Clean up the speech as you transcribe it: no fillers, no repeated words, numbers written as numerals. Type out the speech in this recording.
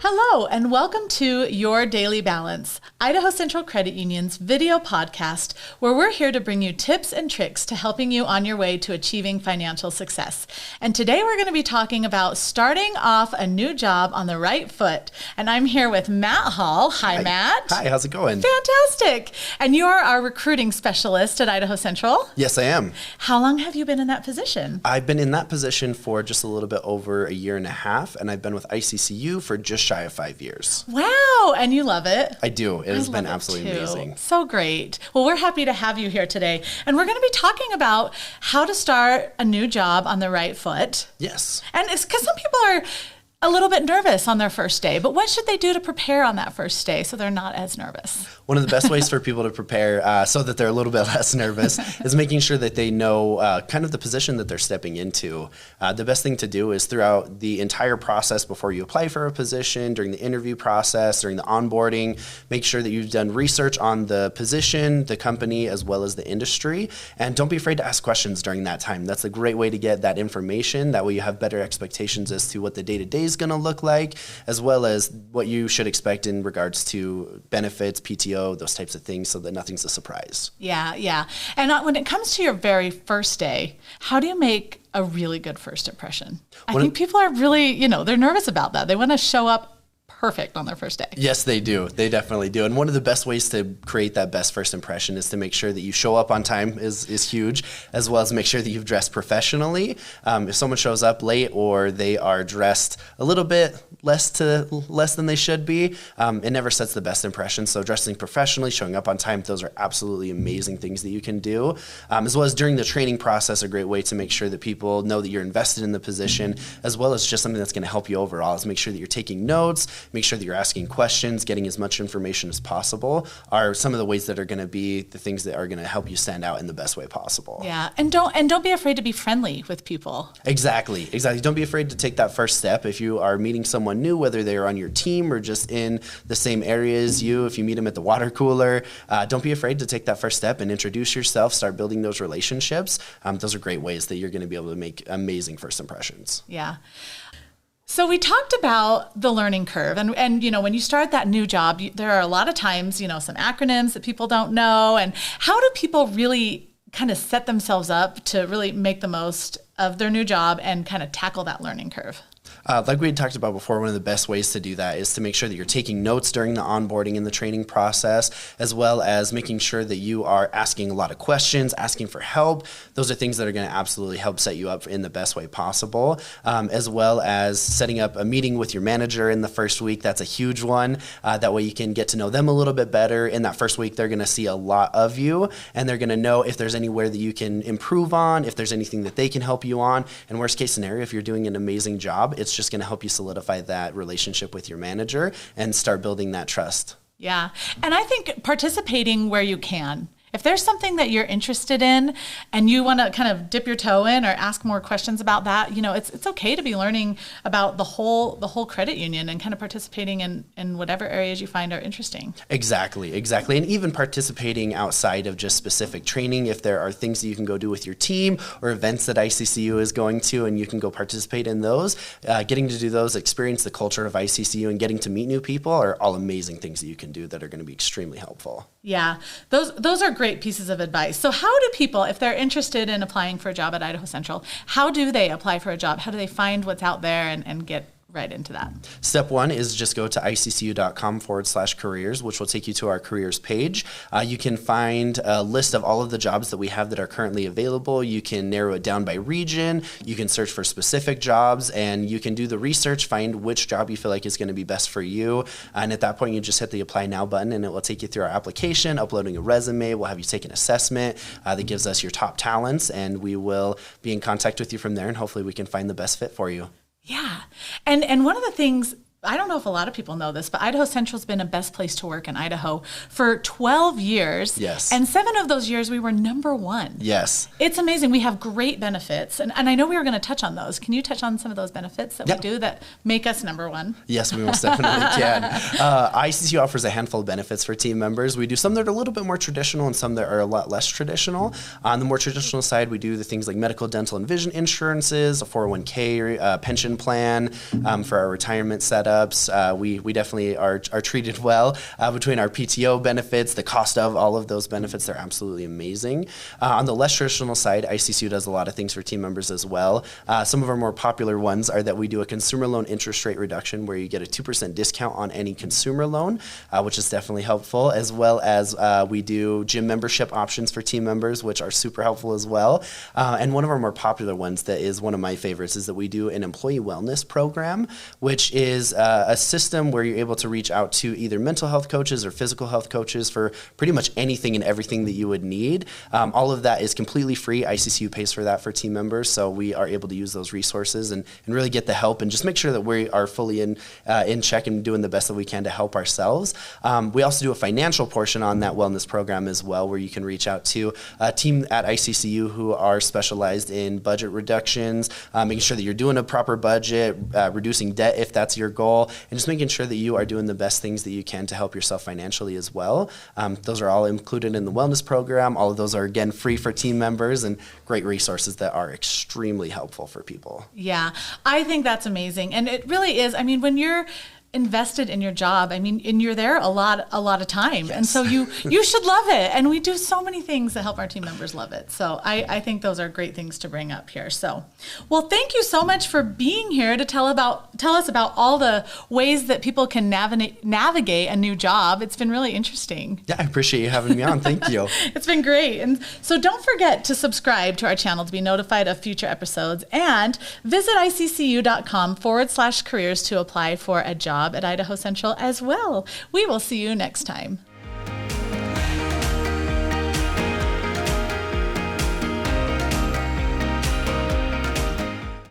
Hello, and welcome to Your Daily Balance, Idaho Central Credit Union's video podcast, where we're here to bring you tips and tricks to helping you on your way to achieving financial success. And today we're going to be talking about starting off a new job on the right foot. And I'm here with Matt Hall. Hi, Matt. Hi, how's it going? Fantastic. And you're our recruiting specialist at Idaho Central. Yes, I am. How long have you been in that position? I've been in that position for just a little bit over a year and a half, and I've been with ICCU for just shy of 5 years. Wow, and you love it? I do. It has been absolutely amazing. So great. Well, we're happy to have you here today, and we're going to be talking about how to start a new job on the right foot. Yes. And it's because some people are a little bit nervous on their first day, but what should they do to prepare on that first day so they're not as nervous? One of the best ways for people to prepare so that they're a little bit less nervous is making sure that they know kind of the position that they're stepping into. The best thing to do is throughout the entire process before you apply for a position, during the interview process, during the onboarding, make sure that you've done research on the position, the company, as well as the industry. And don't be afraid to ask questions during that time. That's a great way to get that information. That way you have better expectations as to what the day-to-day is going to look like, as well as what you should expect in regards to benefits, PTO, those types of things, so that nothing's a surprise. Yeah. And when it comes to your very first day, how do you make a really good first impression? I think people are really, they're nervous about that. They want to show up perfect on their first day. Yes, they do. They definitely do. And one of the best ways to create that best first impression is to make sure that you show up on time is huge, as well as make sure that you've dressed professionally. If someone shows up late or they are dressed a little bit less than they should be, it never sets the best impression. So dressing professionally, showing up on time, those are absolutely amazing things that you can do. As well as during the training process, a great way to make sure that people know that you're invested in the position, as well as just something that's going to help you overall, is make sure that you're taking notes, make sure that you're asking questions, getting as much information as possible are some of the ways that are going to be the things that are going to help you stand out in the best way possible. Yeah, and don't be afraid to be friendly with people. Exactly. Don't be afraid to take that first step. If you are meeting someone new, whether they're on your team or just in the same area as you, if you meet them at the water cooler, don't be afraid to take that first step and introduce yourself, start building those relationships. Those are great ways that you're going to be able to make amazing first impressions. Yeah. So we talked about the learning curve, and when you start that new job, there are a lot of times, some acronyms that people don't know, and how do people really kind of set themselves up to really make the most of their new job and kind of tackle that learning curve? Like we had talked about before, one of the best ways to do that is to make sure that you're taking notes during the onboarding and the training process, as well as making sure that you are asking a lot of questions, asking for help. Those are things that are going to absolutely help set you up in the best way possible, as well as setting up a meeting with your manager in the first week. That's a huge one. That way you can get to know them a little bit better. In that first week, they're going to see a lot of you, and they're going to know if there's anywhere that you can improve on, if there's anything that they can help you on. And worst case scenario, if you're doing an amazing job, it's just going to help you solidify that relationship with your manager and start building that trust. Yeah. And I think participating where you can. If there's something that you're interested in and you want to kind of dip your toe in or ask more questions about that, it's okay to be learning about the whole credit union and kind of participating in whatever areas you find are interesting. Exactly. And even participating outside of just specific training, if there are things that you can go do with your team or events that ICCU is going to and you can go participate in those, getting to do those, experience the culture of ICCU and getting to meet new people are all amazing things that you can do that are going to be extremely helpful. Yeah, those are great pieces of advice. So how do people, if they're interested in applying for a job at Idaho Central, how do they apply for a job? How do they find what's out there and get right into that? Step one is just go to iccu.com/careers, which will take you to our careers page. You can find a list of all of the jobs that we have that are currently available. You can narrow it down by region. You can search for specific jobs, and you can do the research, find which job you feel like is going to be best for you. And at that point, you just hit the Apply Now button, and it will take you through our application, uploading a resume. We'll have you take an assessment that gives us your top talents, and we will be in contact with you from there, and hopefully we can find the best fit for you. Yeah. And one of the things I don't know if a lot of people know this, but Idaho Central's been a best place to work in Idaho for 12 years. Yes. And 7 of those years we were #1. Yes. It's amazing. We have great benefits. And I know we were going to touch on those. Can you touch on some of those benefits that we do that make us #1? Yes, we most definitely can. ICCU offers a handful of benefits for team members. We do some that are a little bit more traditional and some that are a lot less traditional. On the more traditional side, we do the things like medical, dental, and vision insurances, a 401k pension plan for our retirement setup. setups. We definitely are treated well between our PTO benefits, the cost of all of those benefits. They're absolutely amazing. On the less traditional side, ICCU does a lot of things for team members as well. Some of our more popular ones are that we do a consumer loan interest rate reduction where you get a 2% discount on any consumer loan, which is definitely helpful, as well as we do gym membership options for team members, which are super helpful as well. And one of our more popular ones that is one of my favorites is that we do an employee wellness program, which is a system where you're able to reach out to either mental health coaches or physical health coaches for pretty much anything and everything that you would need. All of that is completely free. ICCU pays for that for team members, so we are able to use those resources and really get the help and just make sure that we are fully in check and doing the best that we can to help ourselves. We also do a financial portion on that wellness program as well, where you can reach out to a team at ICCU who are specialized in budget reductions, making sure that you're doing a proper budget, reducing debt if that's your goal, and just making sure that you are doing the best things that you can to help yourself financially as well. Those are all included in the wellness program. All of those are, again, free for team members and great resources that are extremely helpful for people. Yeah, I think that's amazing. And it really is. I mean, when you're invested in your job, I mean, and you're there a lot of time. Yes. And so you should love it. And we do so many things that help our team members love it. So I think those are great things to bring up here. So, well, thank you so much for being here to tell us about all the ways that people can navigate a new job. It's been really interesting. Yeah, I appreciate you having me on. Thank you. It's been great. And so don't forget to subscribe to our channel to be notified of future episodes, and visit iccu.com/careers to apply for a job at Idaho Central as well. We will see you next time.